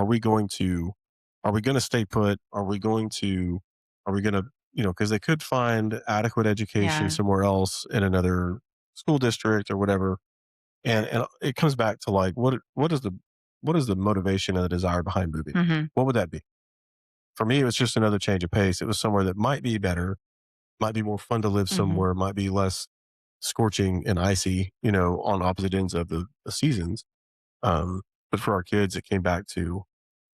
are we going to stay put? Are we going to, because they could find adequate education Yeah. somewhere else in another school district or whatever. And it comes back to like, what is the motivation and the desire behind moving? Hmm. What would that be? For me, it was just another change of pace. It was somewhere that might be better, might be more fun to live Hmm. somewhere, might be less scorching and icy, on opposite ends of the seasons. But for our kids, it came back to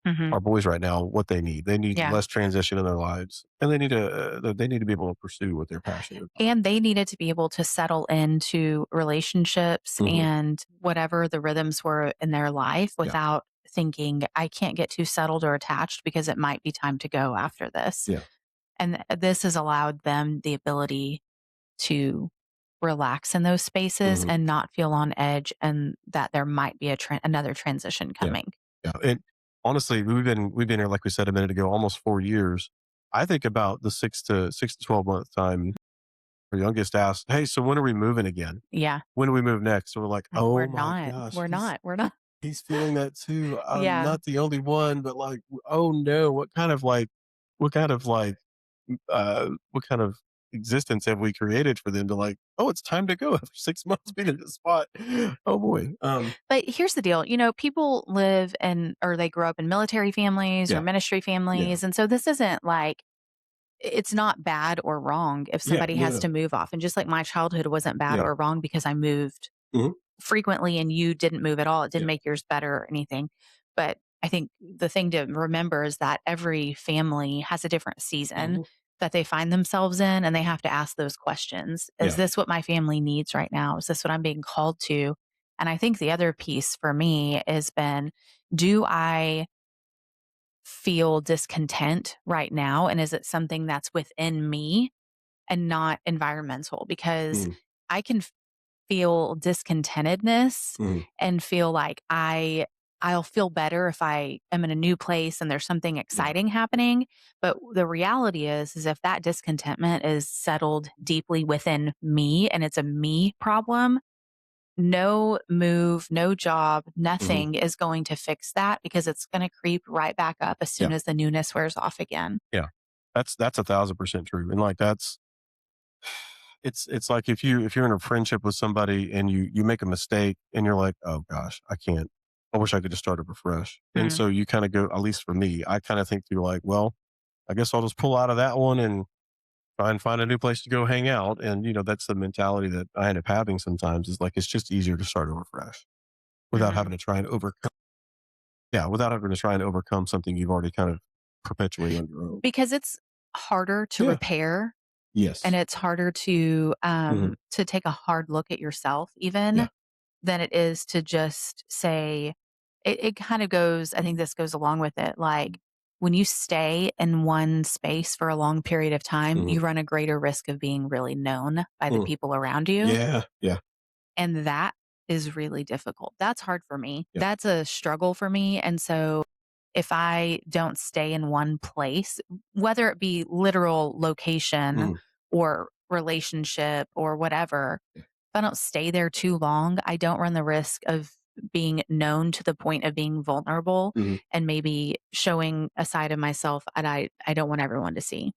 Hmm. our boys right now what they need. They need Yeah. less transition in their lives, and they need to be able to pursue what they're passionate about. And they needed to be able to settle into relationships Hmm. and whatever the rhythms were in their life Yeah, without thinking, I can't get too settled or attached because it might be time to go after this. yeah, And this has allowed them the ability to relax in those spaces hmm, and not feel on edge and that there might be another transition yeah, coming. yeah. And honestly, we've been here, like we said a minute ago, almost 4 years. I think about the 6 to 12 month time. Our youngest asked, "Hey, so when are we moving again? Yeah. When do we move next?" And we're like, Like, "Oh my gosh, We're not. We're not. he's feeling that too. I'm Yeah. not the only one, but like, oh no, what kind of like, what kind of existence have we created for them to like, oh, it's time to go after 6 months being in this spot. Oh boy. But here's the deal, people live in or they grow up in military families or Yeah, ministry yeah, families. And so this isn't like it's not bad or wrong if yeah, somebody no, has no. to move off. And just like my childhood wasn't bad Yeah. or wrong because I moved Hmm. frequently and you didn't move at all. It didn't Yeah. make yours better or anything. But I think the thing to remember is that every family has a different season Hmm. that they find themselves in, and they have to ask those questions. Is Yeah. this what my family needs right now? Is this what I'm being called to? And I think the other piece for me has been, do I feel discontent right now? And is it something that's within me and not environmental? Because Mm, I can feel discontentedness mm, and feel like I'll feel better if I am in a new place and there's something yeah. exciting happening. But the reality is if that discontentment is settled deeply within me and it's a me problem, no move, no job, Hmm. nothing is going to fix that because it's going to creep right back up as soon Yeah. as the newness wears off again. Yeah. That's 1,000% true. And like it's like if you're in a friendship with somebody and you make a mistake and you're like, oh gosh, I can't. I wish I could just start over fresh. And Mm, so you kind of go, at least for me, I kind of think through like, well, I guess I'll just pull out of that one and try and find a new place to go hang out. And that's the mentality that I end up having sometimes is like it's just easier to start over fresh without mhm. having to try and overcome without having to try and overcome something you've already kind of perpetuated on your own. Because it's harder to Yeah. repair and Yes. it's harder Hmm. to take a hard look at yourself Yeah. even than it is to just say it kind of goes, I think this goes along with it. Like when you stay in one space for a long period of time, Hmm. you run a greater risk of being really known by the Mm. people around you. Yeah. Yeah. And that is really difficult. That's hard for me. Yeah. That's a struggle for me. And so if I don't stay in one place, whether it be literal location Mhm. or relationship or whatever, Yeah. if I don't stay there too long, I don't run the risk of being known to the point of being vulnerable Mhm. and maybe showing a side of myself that I don't want everyone to see.